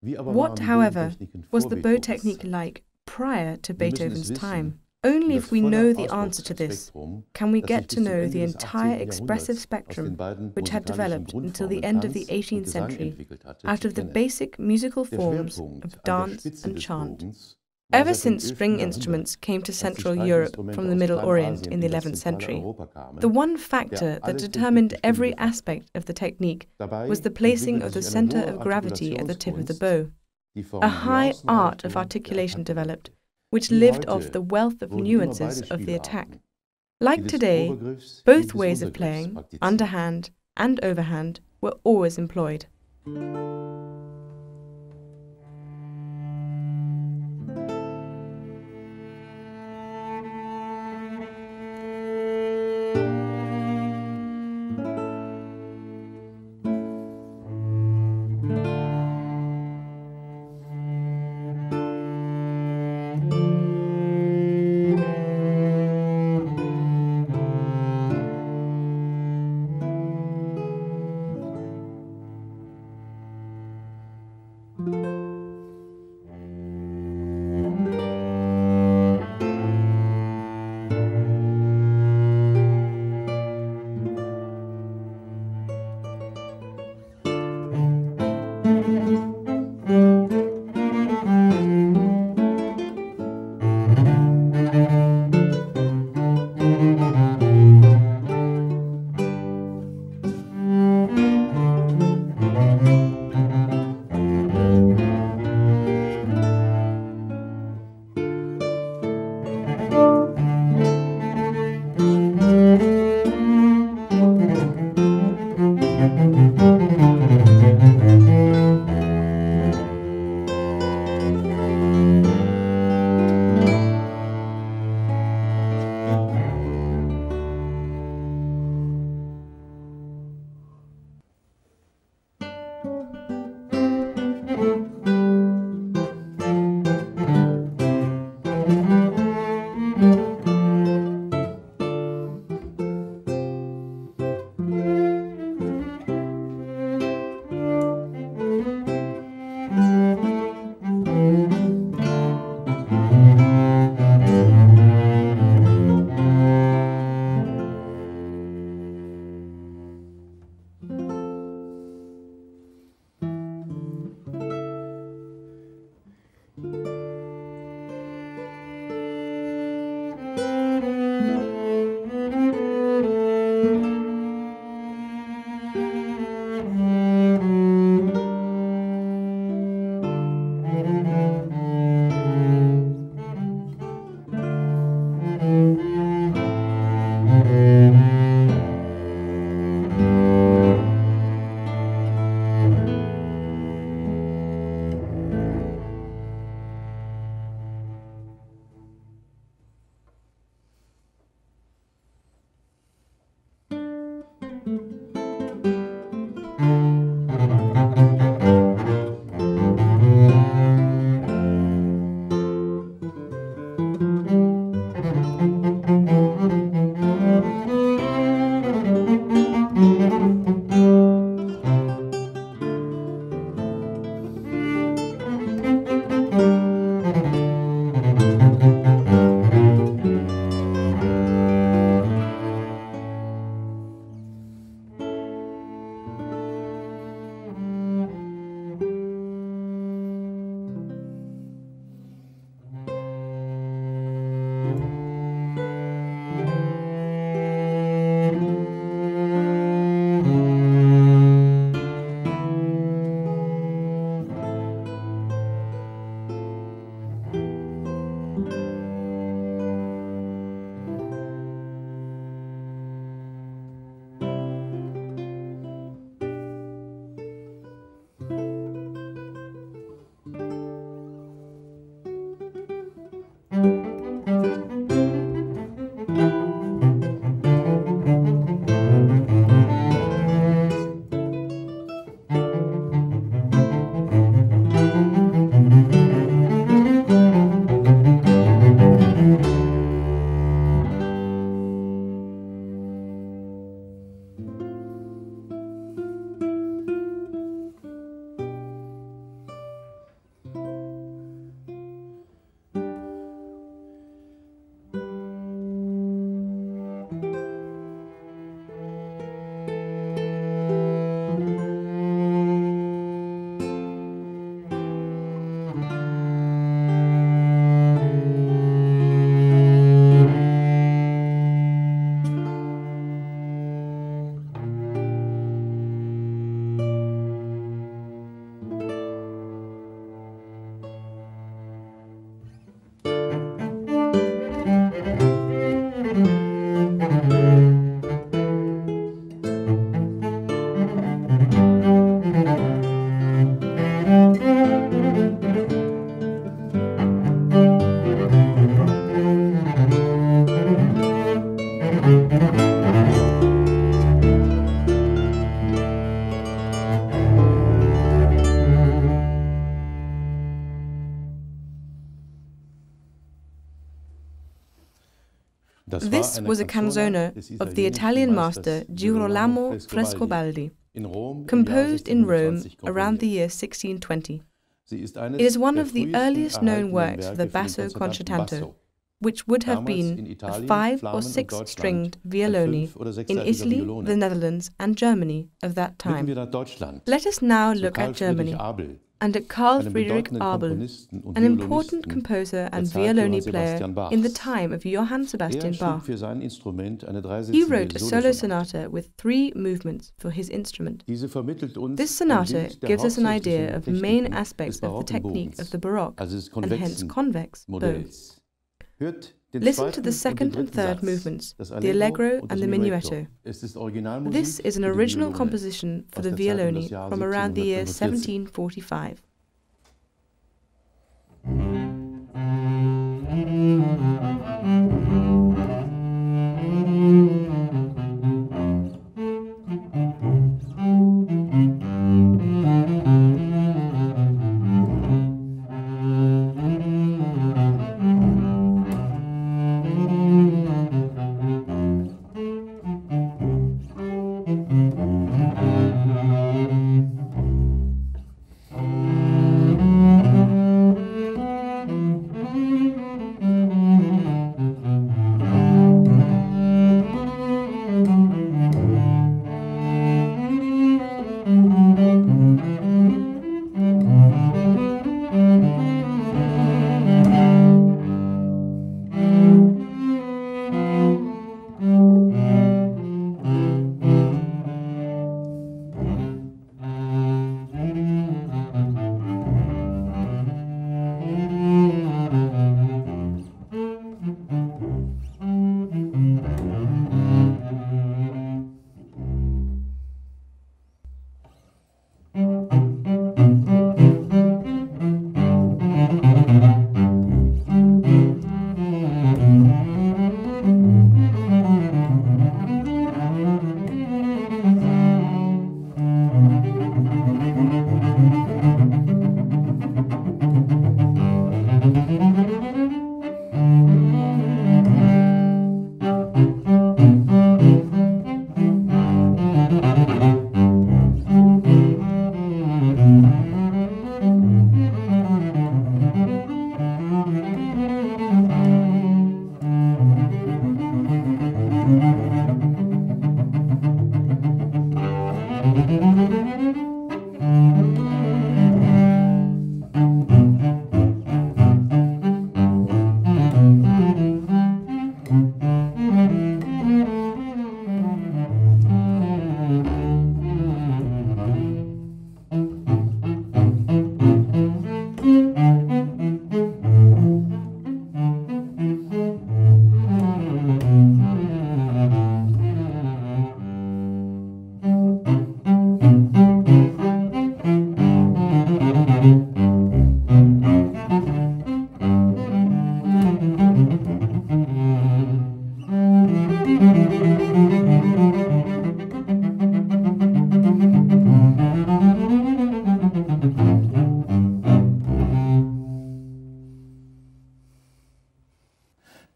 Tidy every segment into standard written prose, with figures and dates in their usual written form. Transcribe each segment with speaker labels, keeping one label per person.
Speaker 1: What, however, was the bow technique like prior to Beethoven's time? Only if we know the answer to this can we get to know the entire expressive spectrum which had developed until the end of the 18th century out of the basic musical forms of dance and chant. Ever since string instruments came to Central Europe from the Middle Orient in the 11th century, the one factor that determined every aspect of the technique was the placing of the center of gravity at the tip of the bow. A high art of articulation developed, which lived off the wealth of nuances of the attack. Like today, both ways of playing, underhand and overhand, were always employed. This was a canzone of the Italian master Girolamo Frescobaldi, composed in Rome around the year 1620. It is one of the earliest known works of the basso concertanto, which would have been a 5- or 6-stringed violoni in Italy, the Netherlands and Germany of that time. Let us now look at Germany and at Carl Friedrich Abel, an important composer and violoni player in the time of Johann Sebastian Bach. He wrote a solo sonata with 3 movements for his instrument. This sonata gives us an idea of main aspects of the technique of the Baroque, and hence convex, bow. Listen to the second and third movements, the allegro and the minuetto. This is an original composition for the violoni from around the year 1745.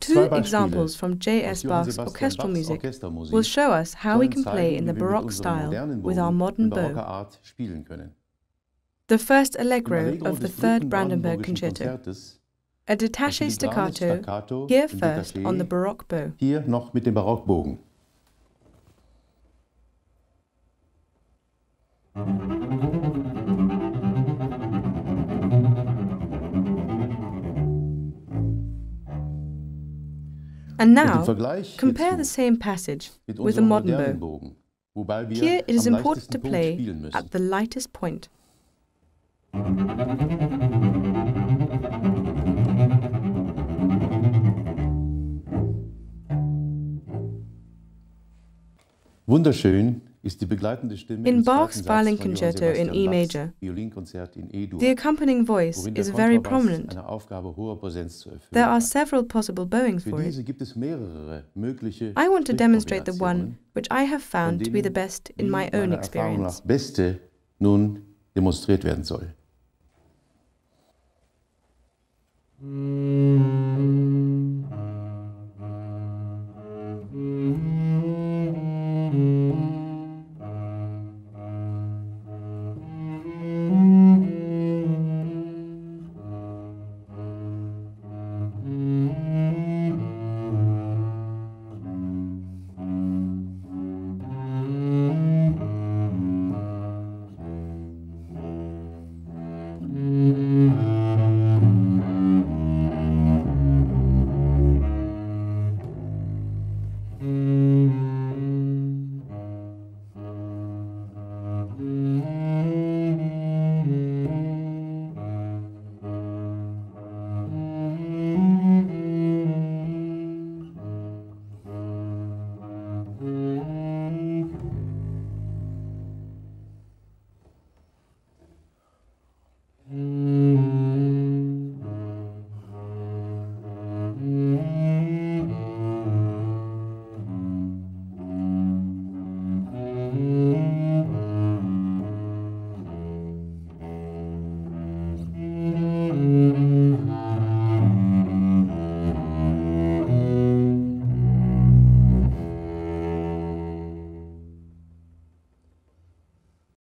Speaker 1: Two examples from J.S. Bach's orchestral music will show us how we can play in the Baroque style with our modern bow. The first allegro of the Third Brandenburg Concerto, a détaché staccato, here first on the Baroque bow.
Speaker 2: Hier noch mit dem Barockbogen.
Speaker 1: And now, compare the same passage with a modern bow. Here it is important to play at the lightest point.
Speaker 2: Wunderschön ist die begleitende Stimme
Speaker 1: in Bach's violin concerto in E major. The accompanying voice is very prominent. There are several possible bowings for it. I want to demonstrate the one which I have found to be the best in my own experience.
Speaker 2: Beste nun demonstriert werden soll.